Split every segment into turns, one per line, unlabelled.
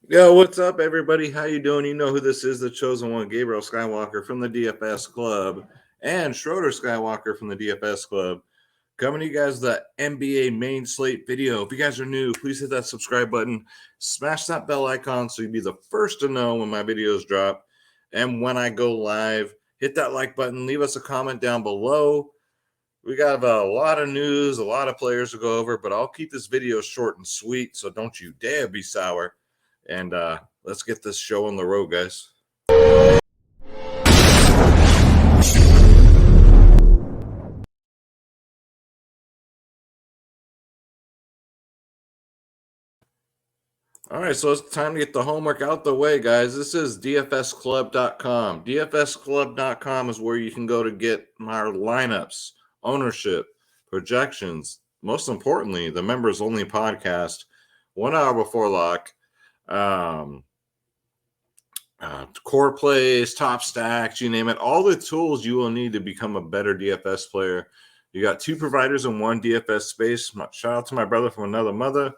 Yo, what's up, everybody? How you doing? You know who this is, the chosen one, Gabriel Skywalker from the DFS Club, and Schroeder Skywalker from the DFS Club. Coming to you guys the NBA main slate video. If you guys are new, please hit that subscribe button, smash that bell icon so you'll be the first to know when my videos drop. And when I go live, hit that like button, leave us a comment down below. We got a lot of news, a lot of players to go over, but I'll keep this video short and sweet, so don't you dare be sour. And let's get this show on the road, guys. All right, so it's time to get the homework out the way, guys. This is dfsclub.com. dfsclub.com is where you can go to get my lineups, ownership, projections. Most importantly, the members only podcast 1 hour before lock. Core plays, top stacks, you name it. All the tools you will need to become a better DFS player. You got two providers in one DFS space. Shout out to my brother from another mother.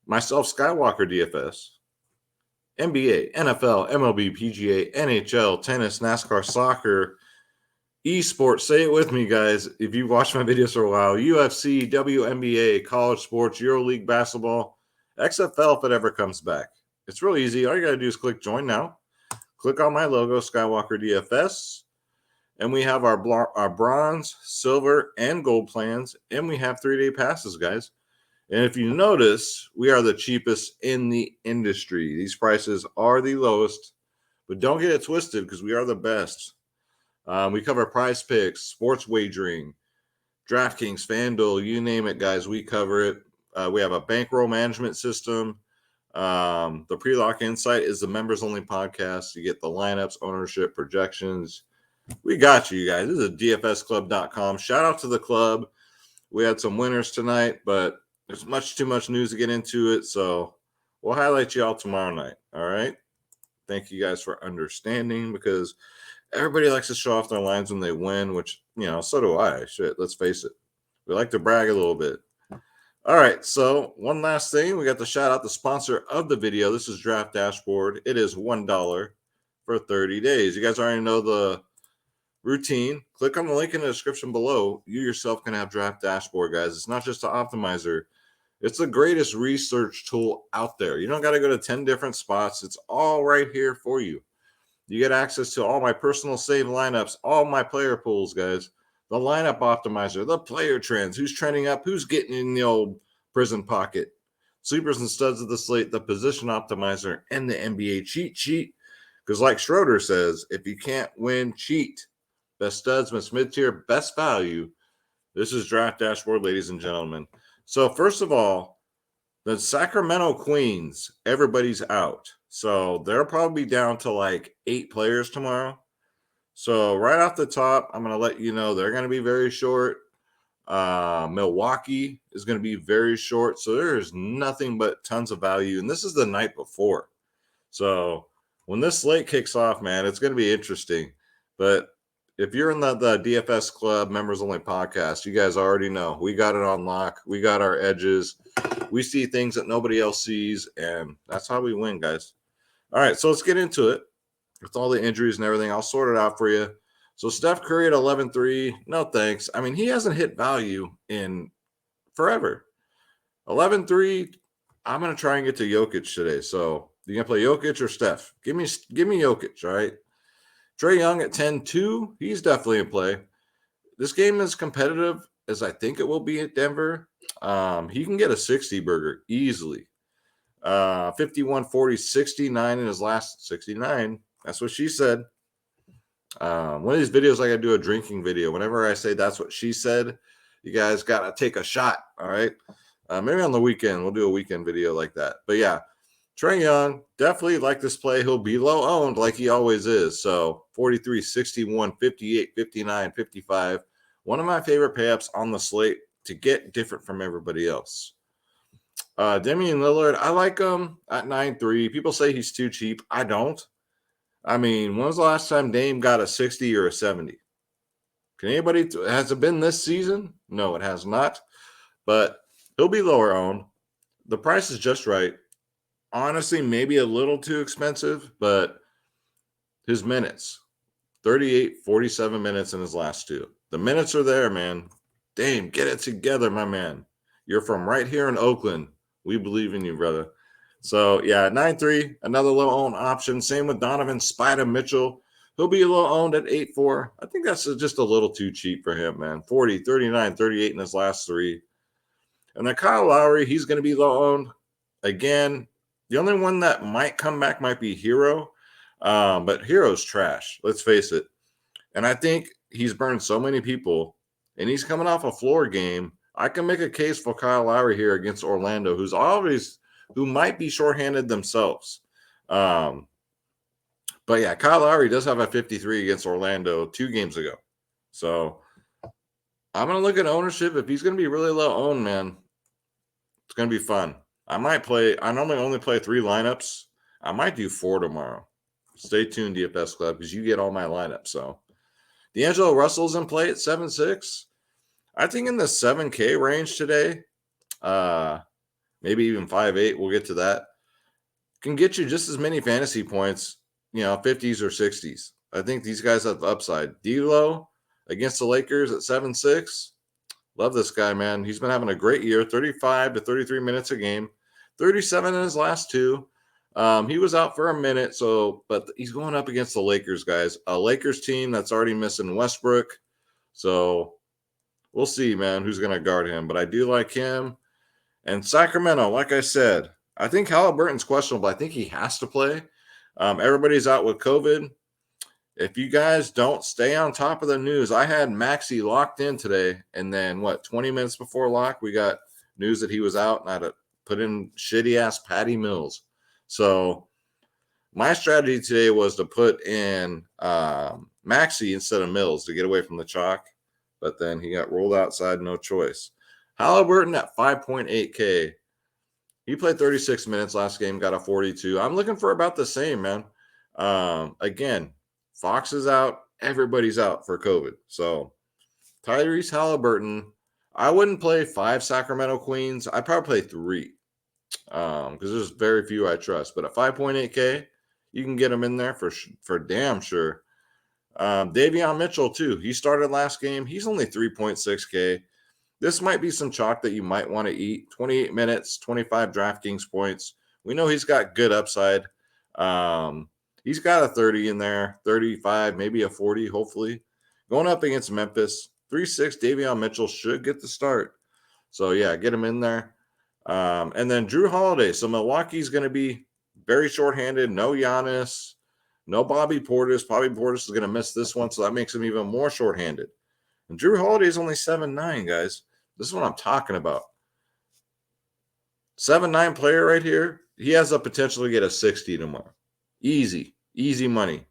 Myself, Skywalker DFS, NBA, NFL, MLB, PGA, NHL, tennis, NASCAR, soccer, esports. Say it with me, guys. If you've watched my videos for a while, UFC, WNBA, college sports, EuroLeague basketball, XFL if it ever comes back. It's real easy. All you got to do is click join now. Click on my logo, Skywalker DFS. And we have our bronze, silver, and gold plans. And we have 3-day passes, guys. And if you notice, we are the cheapest in the industry. These prices are the lowest, but don't get it twisted because we are the best. We cover Prize Picks, sports wagering, DraftKings, Fanduel, you name it, guys. We cover it. We have a bankroll management system. The Pre-Lock Insight is the members-only podcast. You get the lineups, ownership, projections. We got you guys. This is dfsclub.com. Shout out to the club. We had some winners tonight, but there's much too much news to get into it, so we'll highlight you all tomorrow night, all right? Thank you guys for understanding because everybody likes to show off their lines when they win, which, so do I. Shit, let's face it. We like to brag a little bit. All right, so one last thing. We got to shout out the sponsor of the video. This is Draft Dashboard. It is $1 for 30 days. You guys already know the routine. Click on the link in the description below. You yourself can have Draft Dashboard, guys. It's not just an optimizer. It's the greatest research tool out there. You don't got to go to 10 different spots. It's all right here for you. You get access to all my personal save lineups, all my player pools, guys. The lineup optimizer, the player trends, who's trending up, who's getting in the old prison pocket, sleepers and studs of the slate, the position optimizer, and the NBA cheat sheet. Because like Schroeder says, if you can't win, cheat. Best studs, best mid-tier, best value. This is Draft Dashboard, ladies and gentlemen. So first of all, the Sacramento Queens, everybody's out. So they'll probably be down to like 8 players tomorrow. So right off the top, I'm going to let you know they're going to be very short. Milwaukee is going to be very short. So there is nothing but tons of value. And this is the night before. So when this slate kicks off, man, it's going to be interesting. But if you're in the DFS Club members only podcast, you guys already know we got it on lock. We got our edges. We see things that nobody else sees, and that's how we win, guys. All right, so let's get into it. With all the injuries and everything, I'll sort it out for you. So Steph Curry at 11-3, no thanks. I mean, he hasn't hit value in forever. 11-3, I'm going to try and get to Jokic today. So you going to play Jokic or Steph? Give me Jokic, all right? Trae Young at 10-2, he's definitely in play. This game is competitive as I think it will be at Denver. He can get a 60 burger easily. 51-40, 69 in his last 69. That's what she said. One of these videos, I got to do a drinking video. Whenever I say that's what she said, you guys got to take a shot, all right? Maybe on the weekend, we'll do a weekend video like that. But yeah, Trae Young, definitely like this play. He'll be low owned like he always is. So 43, 61, 58, 59, 55. One of my favorite payups on the slate to get different from everybody else. Damian Lillard, I like him at 9-3. People say he's too cheap. I don't. I mean, when was the last time Dame got a 60 or a 70? Can anybody, has it been this season? No, it has not. But he'll be lower owned. The price is just right. honestly maybe a little too expensive, but his minutes, 38, 47 minutes in his last two. The minutes are there, man. Dame, get it together, my man. You're from right here in Oakland. We believe in you, brother. So, yeah, 9-3, another low owned option. Same with Donovan Spider Mitchell. He'll be low owned at 8-4. I think that's just a little too cheap for him, man. 40, 39, 38 in his last three. And then Kyle Lowry, he's going to be low owned. Again, the only one that might come back might be Hero. But Hero's trash. Let's face it. And I think he's burned so many people, and he's coming off a floor game. I can make a case for Kyle Lowry here against Orlando, who might be shorthanded themselves. But yeah, Kyle Lowry does have a 53 against Orlando 2 games ago. So I'm going to look at ownership. If he's going to be really low owned, man, it's going to be fun. I normally only play 3 lineups. I might do 4 tomorrow. Stay tuned, DFS Club, because you get all my lineups. So Deangelo Russell's in play at 7-6. I think in the 7K range today, maybe even 5-8. We'll get to that. Can get you just as many fantasy points, 50s or 60s. I think these guys have upside. D'Lo against the Lakers at 7-6. Love this guy, man. He's been having a great year, 35 to 33 minutes a game, 37 in his last 2. He was out for a minute, but he's going up against the Lakers, guys. A Lakers team that's already missing Westbrook. So we'll see, man, who's going to guard him. But I do like him. And Sacramento, like I said, I think Halliburton's questionable. I think he has to play. Everybody's out with COVID. If you guys don't stay on top of the news, I had Maxey locked in today. And then, 20 minutes before lock, we got news that he was out. And I had to put in shitty-ass Patty Mills. So my strategy today was to put in Maxey instead of Mills to get away from the chalk. But then he got rolled outside, no choice. Halliburton at 5.8K. He played 36 minutes last game, got a 42. I'm looking for about the same, man. Again, Fox is out. Everybody's out for COVID. So Tyrese Halliburton, I wouldn't play 5 Sacramento Queens. I'd probably play 3 because there's very few I trust. But at 5.8K, you can get him in there for damn sure. Davion Mitchell, too. He started last game. He's only 3.6K. This might be some chalk that you might want to eat. 28 minutes, 25 DraftKings points. We know he's got good upside. He's got a 30 in there, 35, maybe a 40, hopefully. Going up against Memphis, 3-6, Davion Mitchell should get the start. So, yeah, get him in there. And then Drew Holiday. So, Milwaukee's going to be very shorthanded. No Giannis, no Bobby Portis. Bobby Portis is going to miss this one, so that makes him even more shorthanded. And Drew Holiday is only 7'9", guys. This is what I'm talking about. 7'9" player right here. He has the potential to get a 60 tomorrow. Easy money.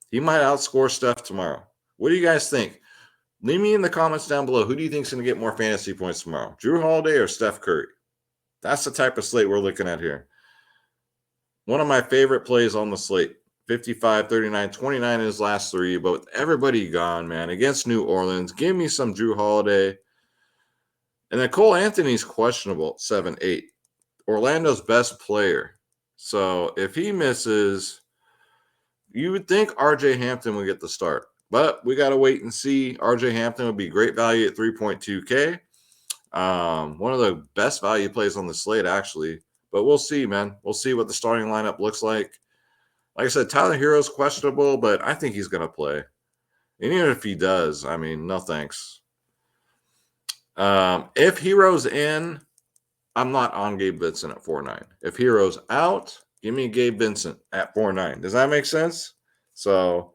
He might outscore Steph tomorrow. What do you guys think? Leave me in the comments down below. Who do you think is going to get more fantasy points tomorrow? Drew Holiday or Steph Curry? That's the type of slate we're looking at here. One of my favorite plays on the slate. 55, 39, 29 in his last 3. But with everybody gone, man, against New Orleans, give me some Drew Holiday. And then Cole Anthony's questionable at 7-8. Orlando's best player. So if he misses, you would think RJ Hampton would get the start. But we got to wait and see. RJ Hampton would be great value at 3.2K. One of the best value plays on the slate, actually. But we'll see, man. We'll see what the starting lineup looks like. Like I said, Tyler Hero's questionable, but I think he's going to play. And even if he does, I mean, no thanks. If Hero's in, I'm not on Gabe Vincent at 4.9. If Hero's out, give me Gabe Vincent at 4.9. Does that make sense? So,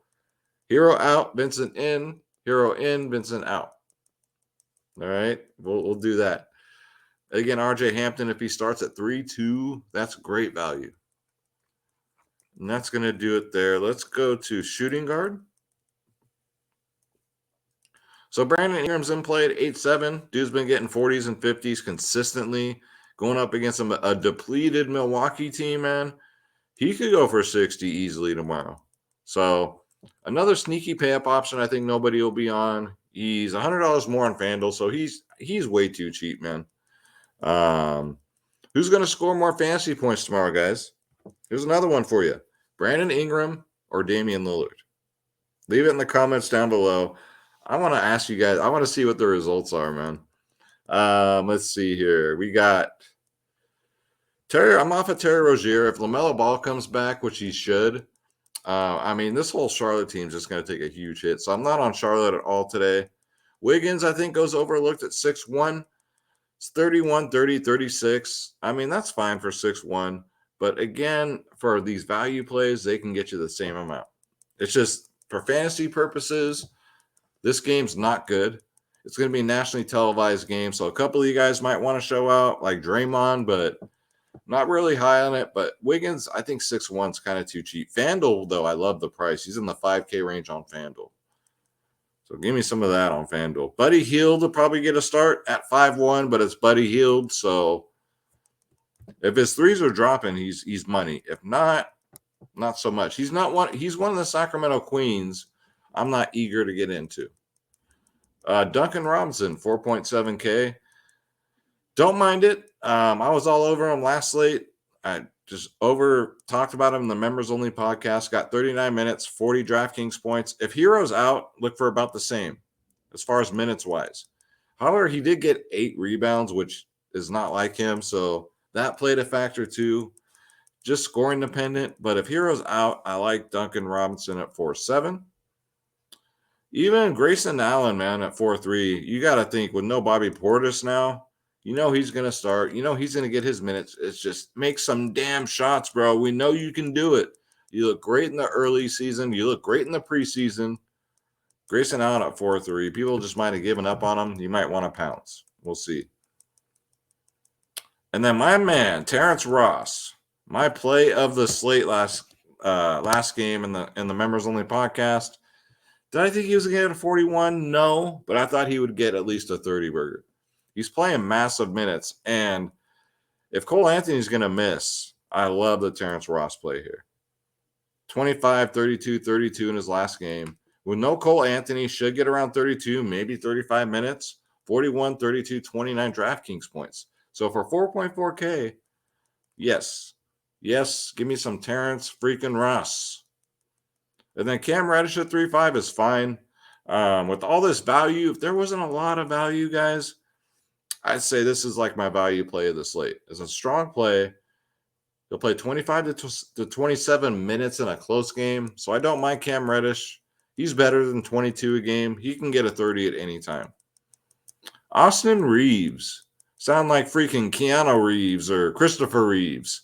Hero out, Vincent in, Hero in, Vincent out. All right, we'll do that. Again, RJ Hampton, if he starts at 3.2, that's great value. And that's going to do it there. Let's go to shooting guard. So Brandon Ingram's in play at 8.7. Dude's been getting 40s and 50s consistently. Going up against a depleted Milwaukee team, man. He could go for 60 easily tomorrow. So another sneaky pay-up option I think nobody will be on. He's $100 more on FanDuel, so he's way too cheap, man. Who's going to score more fantasy points tomorrow, guys? Here's another one for you. Brandon Ingram or Damian Lillard? Leave it in the comments down below. I want to ask you guys. I want to see what the results are, man. Let's see here. We got Terry. I'm off of Terry Rozier. If LaMelo Ball comes back, which he should, I mean, this whole Charlotte team is just going to take a huge hit. So I'm not on Charlotte at all today. Wiggins, I think, goes overlooked at 6'1". It's 31, 30, 36. I mean, that's fine for 6'1". But again, for these value plays, they can get you the same amount. It's just for fantasy purposes, this game's not good. It's going to be a nationally televised game. So a couple of you guys might want to show out, like Draymond, but not really high on it. But Wiggins, I think 6'1" is kind of too cheap. FanDuel, though, I love the price. He's in the 5K range on FanDuel. So give me some of that on FanDuel. Buddy Hield will probably get a start at 5'1", but it's Buddy Hield. So if his threes are dropping, he's money. If not, not so much. He's one of the Sacramento Queens I'm not eager to get into. Duncan Robinson, 4.7K. Don't mind it. I was all over him last slate. I just over talked about him in the members only podcast. Got 39 minutes, 40 DraftKings points. If Hero's out, look for about the same as far as minutes wise. However, he did get 8 rebounds, which is not like him. So that played a factor too. Just scoring dependent. But if Hero's out, I like Duncan Robinson at 4.7. Even Grayson Allen, man, at 4.3. You got to think with no Bobby Portis now. You know he's going to start. You know he's going to get his minutes. It's just make some damn shots, bro. We know you can do it. You look great in the early season. You look great in the preseason. Grayson Allen at 4.3. People just might have given up on him. You might want to pounce. We'll see. And then my man, Terence Ross. My play of the slate last game in the members only podcast. Did I think he was going to get a 41? No, but I thought he would get at least a 30 burger. He's playing massive minutes, and if Cole Anthony's going to miss, I love the Terence Ross play here. 25, 32, 32 in his last game. With no Cole Anthony, should get around 32, maybe 35 minutes, 41, 32, 29 DraftKings points. So for 4.4K, yes, give me some Terence freaking Ross. And then Cam Reddish at 3.5 is fine. With all this value, if there wasn't a lot of value, guys, I'd say this is like my value play of the slate. It's a strong play. He'll play 25 to 27 minutes in a close game. So I don't mind Cam Reddish. He's better than 22 a game. He can get a 30 at any time. Austin Reeves. Sound like freaking Keanu Reeves or Christopher Reeves.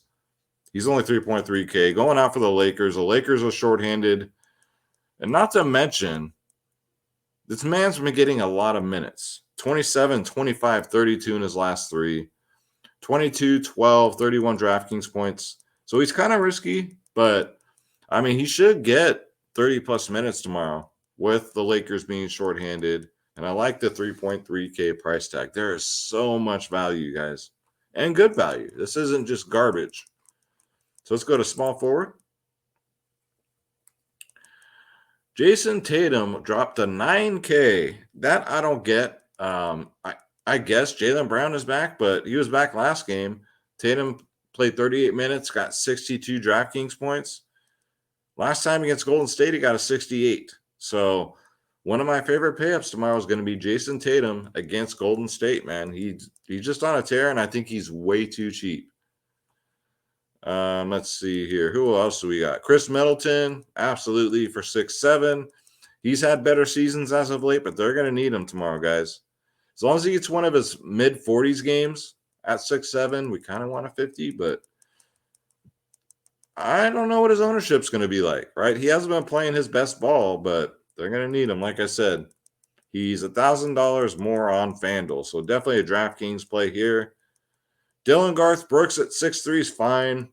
He's only 3.3K. Going out for the Lakers. The Lakers are shorthanded. And not to mention, this man's been getting a lot of minutes. 27, 25, 32 in his last 3. 22, 12, 31 DraftKings points. So he's kind of risky, but, I mean, he should get 30-plus minutes tomorrow with the Lakers being shorthanded. And I like the 3.3K price tag. There is so much value, guys, and good value. This isn't just garbage. So let's go to small forward. Jason Tatum dropped to 9K. That I don't get. I guess Jaylen Brown is back, but he was back last game. Tatum played 38 minutes, got 62 DraftKings points. Last time against Golden State, he got a 68. So one of my favorite payups tomorrow is going to be Jason Tatum against Golden State, man. He's just on a tear, and I think he's way too cheap. Let's see here. Who else do we got? Chris Middleton, absolutely, for 6.7. He's had better seasons as of late, but they're going to need him tomorrow, guys. As long as he gets one of his mid-40s games at 6.7, we kind of want a 50, but I don't know what his ownership's going to be like, right? He hasn't been playing his best ball, but they're going to need him. Like I said, he's $1,000 more on FanDuel, so definitely a DraftKings play here. Dylan Garth Brooks at 6'3 is fine.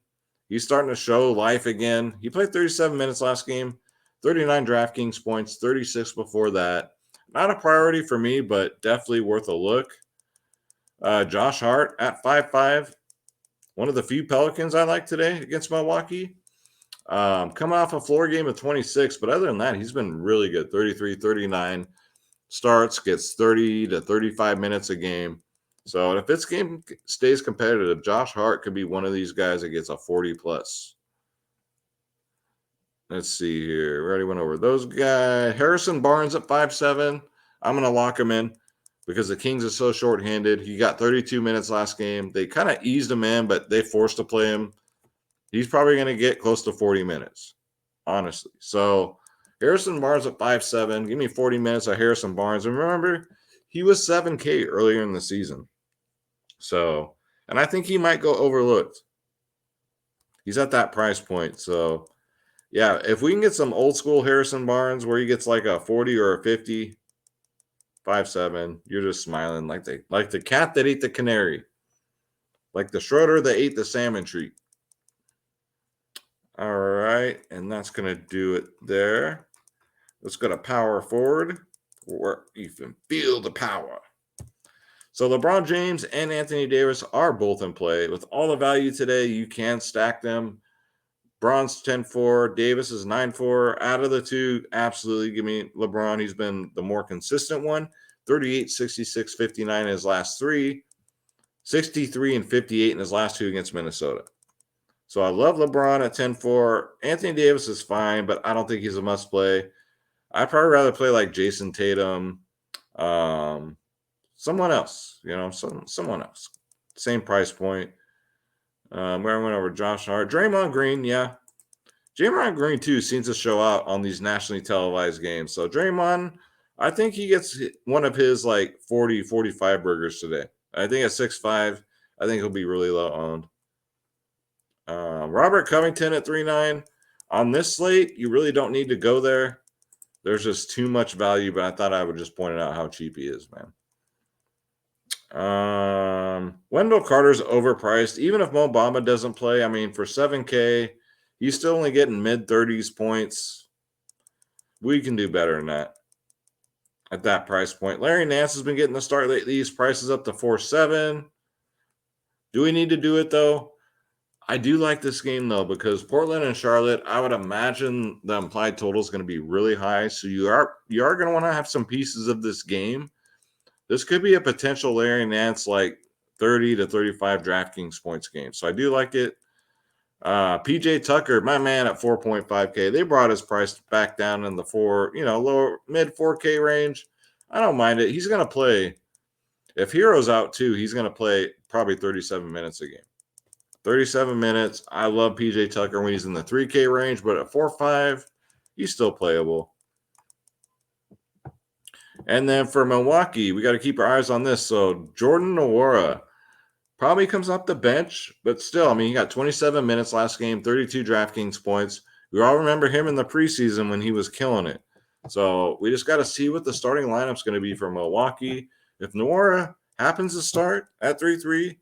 He's starting to show life again. He played 37 minutes last game, 39 DraftKings points, 36 before that. Not a priority for me, but definitely worth a look. Josh Hart at 5'5", one of the few Pelicans I like today against Milwaukee. Coming off a floor game of 26, but other than that, he's been really good. 33, 39 starts, gets 30 to 35 minutes a game. So if this game stays competitive, Josh Hart could be one of these guys that gets a 40-plus. Let's see here. We already went over those guys. Harrison Barnes at 5'7". I'm going to lock him in because the Kings are so shorthanded. He got 32 minutes last game. They kind of eased him in, but they forced to play him. He's probably going to get close to 40 minutes, honestly. So Harrison Barnes at 5'7". Give me 40 minutes of Harrison Barnes. And remember, he was 7K earlier in the season. So, and I think he might go overlooked. He's at that price point. So, yeah, if we can get some old school Harrison Barnes where he gets like a 40 or a 50, 5'7", you're just smiling like the cat that ate the canary, like the Schroeder that ate the salmon treat. All right, and that's going to do it there. Let's go to power forward where you can feel the power. So LeBron James and Anthony Davis are both in play. With all the value today, you can stack them. Bron's 10-4, Davis is 9-4. Out of the two, absolutely give me LeBron. He's been the more consistent one. 38, 66, 59 in his last three. 63 and 58 in his last two against Minnesota. So I love LeBron at 10-4. Anthony Davis is fine, but I don't think he's a must play. I'd probably rather play like Jason Tatum, someone else, someone else. Same price point. Where I went over Josh Hart. Draymond Green, yeah. Draymond Green, too, seems to show out on these nationally televised games. So Draymond, I think he gets one of his like 40, 45 burgers today. I think at 6'5", I think he'll be really low owned. Robert Covington at 3'9". On this slate, you really don't need to go there. There's just too much value, but I thought I would just point out how cheap he is, man. Wendell Carter's overpriced. Even if Mo Bamba doesn't play, I mean, for 7K, he's still only getting mid-30s points. We can do better than that at that price point. Larry Nance has been getting the start lately. His price is up to 4.7. Do we need to do it, though? I do like this game, though, because Portland and Charlotte, I would imagine the implied total is going to be really high. So you are going to want to have some pieces of this game. This could be a potential Larry Nance like 30 to 35 DraftKings points game. So I do like it. PJ Tucker, my man at 4.5K. They brought his price back down in the lower mid 4K range. I don't mind it. He's going to play. If Hero's out too, he's going to play probably 37 minutes a game. 37 minutes. I love PJ Tucker when he's in the 3K range, but at 4.5, he's still playable. And then for Milwaukee, we got to keep our eyes on this. So Jordan Nwora probably comes off the bench, but still, I mean, he got 27 minutes last game, 32 DraftKings points. We all remember him in the preseason when he was killing it. So we just got to see what the starting lineup's going to be for Milwaukee. If Nwora happens to start at 3-3,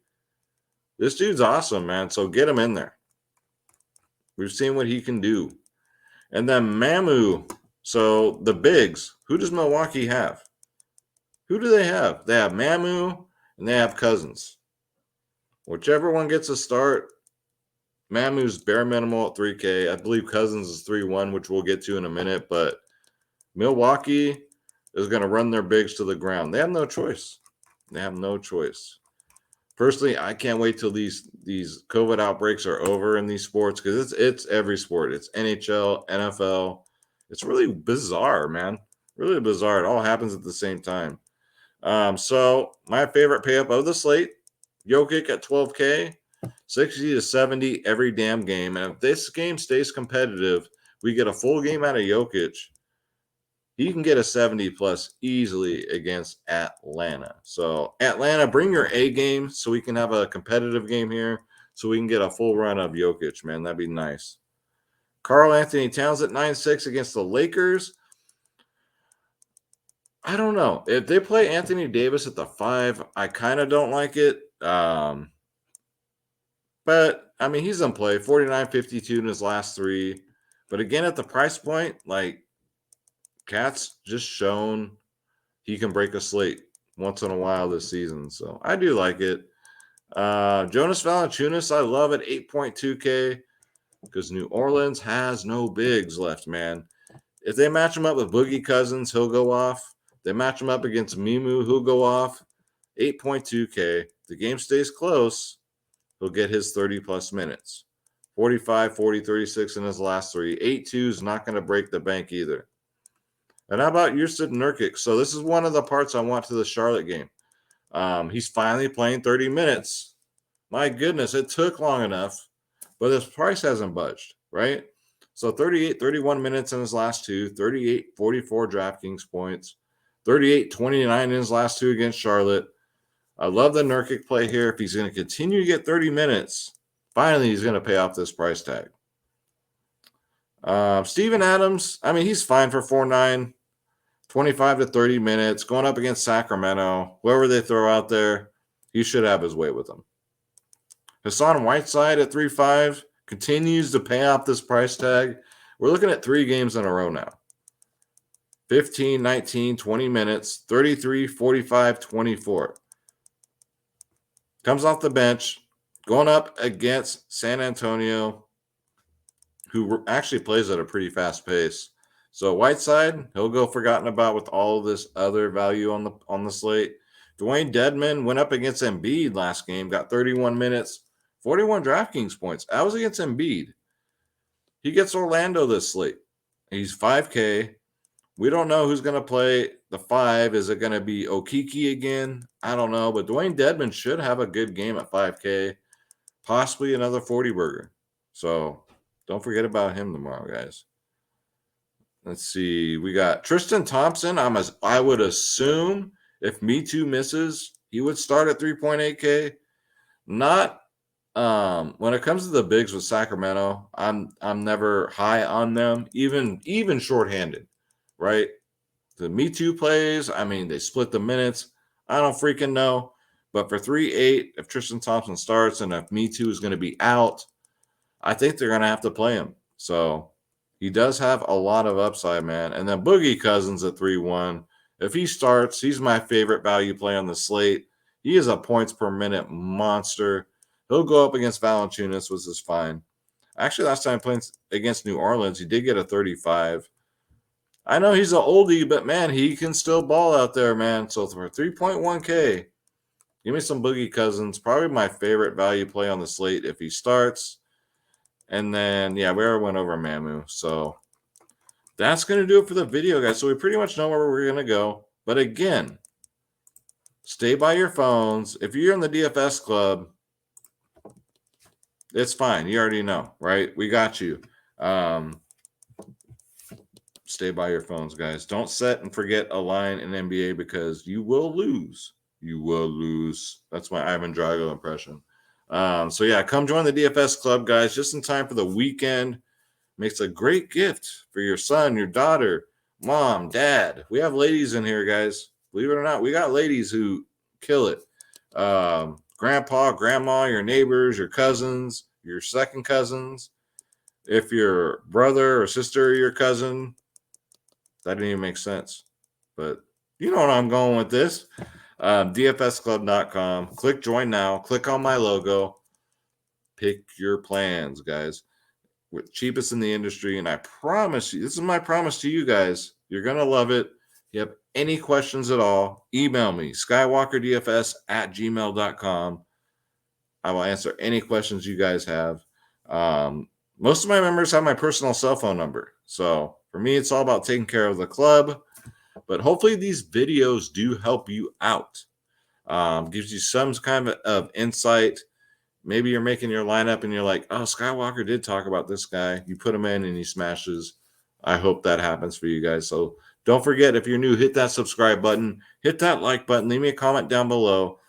this dude's awesome, man. So get him in there. We've seen what he can do. And then Mamu. So the bigs, who does Milwaukee have? Who do they have? They have Mamu and they have Cousins. Whichever one gets a start, Mamu's bare minimal at 3K. I believe Cousins is 3-1, which we'll get to in a minute. But Milwaukee is going to run their bigs to the ground. They have no choice. They have no choice. Personally, I can't wait till these COVID outbreaks are over in these sports because it's every sport. It's NHL, NFL. It's really bizarre, man. Really bizarre. It all happens at the same time. So my favorite pay up of the slate, Jokic at 12K, 60 to 70 every damn game. And if this game stays competitive, we get a full game out of Jokic. He can get a 70 plus easily against Atlanta. So Atlanta, bring your A game so we can have a competitive game here so we can get a full run of Jokic, man. That'd be nice. Karl Anthony Towns at 9-6 against the Lakers. I don't know. If they play Anthony Davis at the 5, I kind of don't like it. But, I mean, he's in play. 49-52 in his last 3. But again, at the price point, like, Cat's just shown he can break a slate once in a while this season. So I do like it. Jonas Valanciunas, I love it. 8.2K because New Orleans has no bigs left, man. If they match him up with Boogie Cousins, he'll go off. They match him up against Mimu, he'll go off. 8.2K. The game stays close. He'll get his 30-plus minutes. 45, 40, 36 in his last 3. 8-2 is not going to break the bank either. And how about Jusuf Nurkic? So this is one of the parts I want to the Charlotte game. He's finally playing 30 minutes. My goodness, it took long enough, but his price hasn't budged, right? So 38, 31 minutes in his last 2, 38, 44 DraftKings points, 38, 29 in his last 2 against Charlotte. I love the Nurkic play here. If he's going to continue to get 30 minutes, finally he's going to pay off this price tag. Steven Adams, I mean, he's fine for 4.9, 25 to 30 minutes, going up against Sacramento. Whoever they throw out there, he should have his way with them. Hassan Whiteside at 3.5 continues to pay off this price tag. We're looking at 3 games in a row now. 15, 19, 20 minutes, 33, 45, 24. Comes off the bench, going up against San Antonio, who actually plays at a pretty fast pace. So Whiteside, he'll go forgotten about with all of this other value on the slate. Dwayne Dedmon went up against Embiid last game, got 31 minutes, 41 DraftKings points. That was against Embiid. He gets Orlando this slate. He's 5K. We don't know who's going to play the 5. Is it going to be Okeke again? I don't know, but Dwayne Dedmon should have a good game at 5K, possibly another 40-burger. So don't forget about him tomorrow, guys. Let's see. We got Tristan Thompson. I would assume if Me Too misses, he would start at 3.8K. Not when it comes to the bigs with Sacramento, I'm never high on them, even shorthanded, right? The Me Too plays, I mean, they split the minutes. I don't freaking know. But for 3.8, if Tristan Thompson starts and if Me Too is going to be out, I think they're going to have to play him. So he does have a lot of upside, man. And then Boogie Cousins at 3.1. If he starts, he's my favorite value play on the slate. He is a points per minute monster. He'll go up against Valanciunas, which is fine. Actually, last time playing against New Orleans, he did get a 35. I know he's an oldie, but, man, he can still ball out there, man. So for 3.1K, give me some Boogie Cousins. Probably my favorite value play on the slate if he starts. And then, yeah, we already went over Mamu. So that's going to do it for the video, guys. So we pretty much know where we're going to go. But, again, stay by your phones. If you're in the DFS club, it's fine. You already know, right? We got you. Stay by your phones, guys. Don't set and forget a line in NBA because you will lose. You will lose. That's my Ivan Drago impression. So, yeah, come join the DFS club, guys, just in time for the weekend. Makes a great gift for your son, your daughter, mom, dad. We have ladies in here, guys. Believe it or not, we got ladies who kill it. Grandpa, grandma, your neighbors, your cousins, your second cousins. If your brother or sister or your cousin, that didn't even make sense. But you know what I'm going with this. DFSclub.com. Click join now. Click on my logo. Pick your plans, guys. We're cheapest in the industry. And I promise you, this is my promise to you guys. You're going to love it. If you have any questions at all, email me, skywalkerdfs@gmail.com. I will answer any questions you guys have. Most of my members have my personal cell phone number. So for me, it's all about taking care of the club. But hopefully these videos do help you out. Gives you some kind of insight. Maybe you're making your lineup and you're like, oh, Skywalker did talk about this guy. You put him in and he smashes. I hope that happens for you guys. So don't forget, if you're new, hit that subscribe button. Hit that like button. Leave me a comment down below.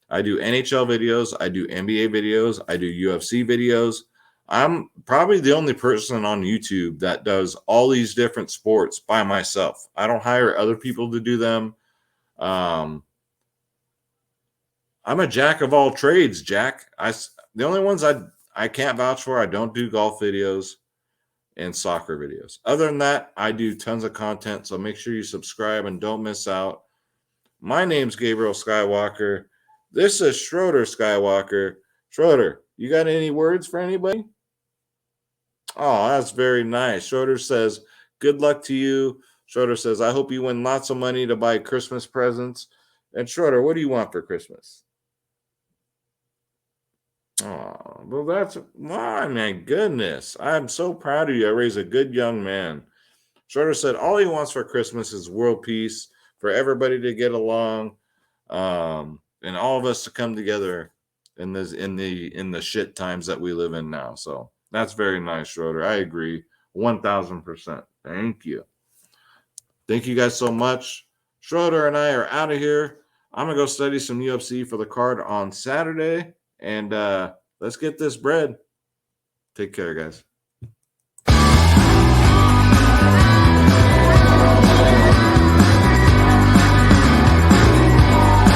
I do NHL videos. I do NBA videos. I do UFC videos. I'm probably the only person on YouTube that does all these different sports by myself. I don't hire other people to do them. I'm a jack of all trades, Jack. The only ones I can't vouch for, I don't do golf videos and soccer videos. Other than that, I do tons of content, so make sure you subscribe and don't miss out. My name's Gabriel Skywalker. This is Schroeder Skywalker. Schroeder, you got any words for anybody? Oh, that's very nice. Schroeder says, good luck to you. Schroeder says, I hope you win lots of money to buy Christmas presents. And Schroeder, what do you want for Christmas? Oh, well, that's why, my goodness. I'm so proud of you. I raised a good young man. Schroeder said all he wants for Christmas is world peace, for everybody to get along, and all of us to come together in the shit times that we live in now. So that's very nice, Schroeder. I agree 1,000%. Thank you. Thank you guys so much. Schroeder and I are out of here. I'm gonna go study some UFC for the card on Saturday, and let's get this bread. Take care, guys.